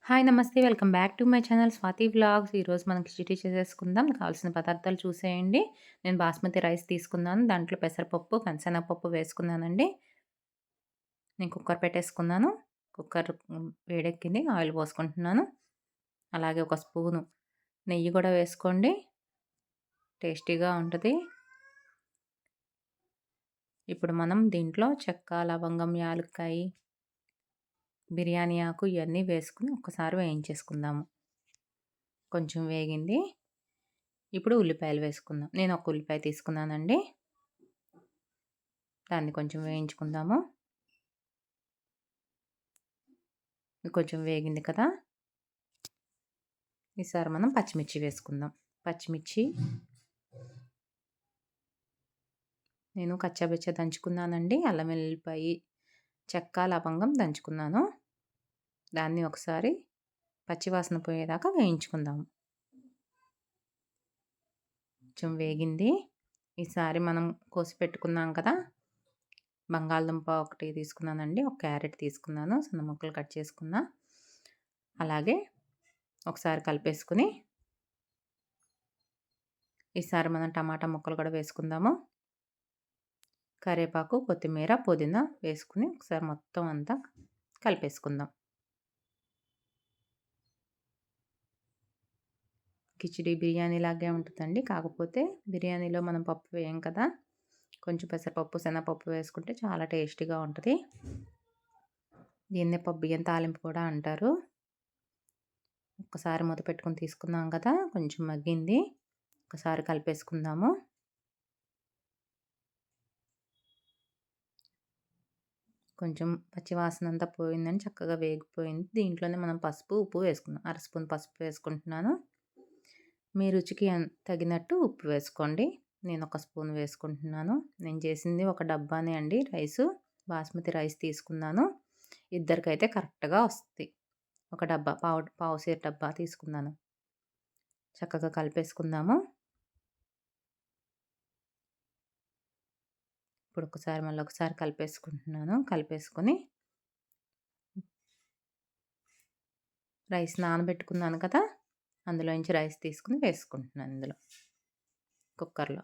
Hi! నమస్తే. Welcome back to my channel Swathi vlogs. ఈరోజు మనం కిచిడి చేసేసుకుందాం. కావాల్సిన పదార్థాలు చూసేయండి. నేను బాస్మతి రైస్ తీసుకున్నాను. దాంట్లో పెసరపప్పు, పచ్చెనగపప్పు వేసుకున్నానండి. నేను కుక్కర్ పెట్టేసుకున్నాను. కుక్కర్ వేడెక్కింది. ఆయిల్ పోసుకుంటున్నాను. అలాగే ఒక స్పూను నెయ్యి కూడా వేసుకోండి. టేస్టీగా ఉంటది. ఇప్పుడు మనం దీంట్లో చెక్క, లవంగం, యాలుక్కాయి, బిర్యానీ ఆకు ఇవన్నీ వేసుకొని ఒక్కసారి వేయించేసుకుందాము. కొంచెం వేగింది. ఇప్పుడు ఉల్లిపాయలు వేసుకుందాం. నేను ఒక ఉల్లిపాయ తీసుకున్నానండి. దాన్ని కొంచెం వేయించుకుందాము. కొంచెం వేగింది కదా! ఈసారి మనం పచ్చిమిర్చి వేసుకుందాం. పచ్చిమిర్చి నేను కచ్చాబిచ్చా దంచుకున్నానండి. అల్లం వెల్లుల్లిపాయి, చెక్క, లవంగం దంచుకున్నాను. దాన్ని ఒకసారి పచ్చివాసన పోయేదాకా వేయించుకుందాము. కొంచెం వేగింది. ఈసారి మనం కోసి పెట్టుకున్నాం కదా! బంగాళదుంప ఒకటి తీసుకున్నానండి. ఒక క్యారెట్ తీసుకున్నాను. సన్న ముక్కలు కట్ చేసుకున్నా. అలాగే ఒకసారి కలిపేసుకొని ఈసారి మనం టమాటా ముక్కలు కూడా వేసుకుందాము. కరివేపాకు, కొత్తిమీర, పుదీనా వేసుకుని ఒకసారి మొత్తం అంతా కలిపేసుకుందాం. కిచిడి బిర్యానీ లాగే ఉంటుందండి. కాకపోతే బిర్యానీలో మనం పప్పు వేయం కదా! కొంచెం పెసరపప్పు, శనగపప్పు వేసుకుంటే చాలా టేస్టీగా ఉంటది. దీన్నే బియ్యం తాలింపు కూడా అంటారు. ఒక్కసారి మూత పెట్టుకొని తీసుకున్నాం కదా! కొంచెం మగ్గింది. ఒకసారి కలిపేసుకుందాము. కొంచెం పచ్చివాసన అంతా పోయిందని చక్కగా వేగిపోయింది. దీంట్లోనే మనం పసుపు, ఉప్పు వేసుకుందాం. అర స్పూన్ పసుపు వేసుకుంటున్నాను. మీ రుచికి తగినట్టు ఉప్పు వేసుకోండి. నేను ఒక స్పూన్ వేసుకుంటున్నాను. నేను చేసింది ఒక డబ్బానే అండి రైసు. బాస్మతి రైస్ తీసుకున్నాను. ఇద్దరికైతే కరెక్ట్‌గా వస్తది. ఒక డబ్బా పావు సేరు డబ్బా తీసుకున్నాను. చక్కగా కలిపేసుకుందాము. ఇప్పుడు మళ్ళీ ఒకసారి కలిపేసుకుంటున్నాను. కలిపేసుకొని రైస్ నానబెట్టుకున్నాను కదా! అందులోంచి రైస్ తీసుకొని వేసుకుంటున్నాను ఇందులో కుక్కర్‌లో.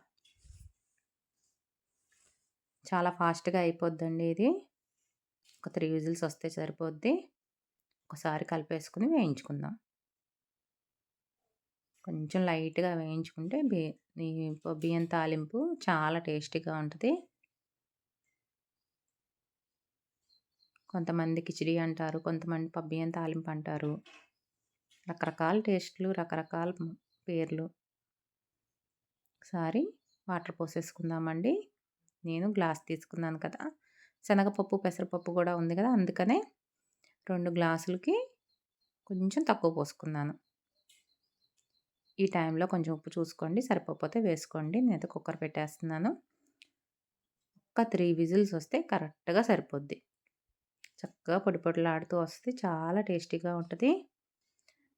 చాలా ఫాస్ట్‌గా అయిపోద్దండి ఇది. ఒక 3 విజిల్స్ వస్తే సరిపోద్ది. ఒకసారి కలిపేసుకొని వేయించుకుందాం. కొంచెం లైట్‌గా వేయించుకుంటే ఈ బియ్యం తాలింపు చాలా టేస్టీగా ఉంటది. కొంతమంది కిచిడి అంటారు. కొంతమంది బియ్యం తాలింపు అంటారు. రకరకాల టేస్ట్‌లు, రకరకాల పేర్లు. ఒకసారి వాటర్ పోసేసుకుందామండి. నేను గ్లాస్ తీసుకున్నాను కదా! శనగపప్పు, పెసరపప్పు కూడా ఉంది కదా! అందుకనే 2 గ్లాసులకి కొంచెం తక్కువ పోసుకున్నాను. ఈ టైంలో కొంచెం ఉప్పు చూసుకోండి. సరిపోకపోతే వేసుకోండి. నేనైతే కుక్కర్ పెట్టేస్తున్నాను. ఒక 3 విజిల్స్ వస్తే కరెక్ట్‌గా సరిపోద్ది. చక్కగా పొడి పొడిలాడుతూ వస్తే చాలా టేస్టీగా ఉంటది.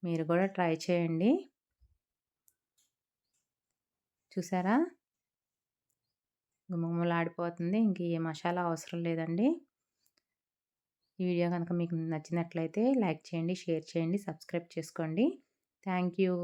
మీరు కూడా ట్రై చేయండి. చూసారా? గుమగుమలాడిపోతుంది. ఇంక ఏ మసాలా అవసరం లేదండి. ఈ వీడియో కనుక మీకు నచ్చినట్లయితే లైక్ చేయండి, షేర్ చేయండి, సబ్స్క్రైబ్ చేసుకోండి. Thank you.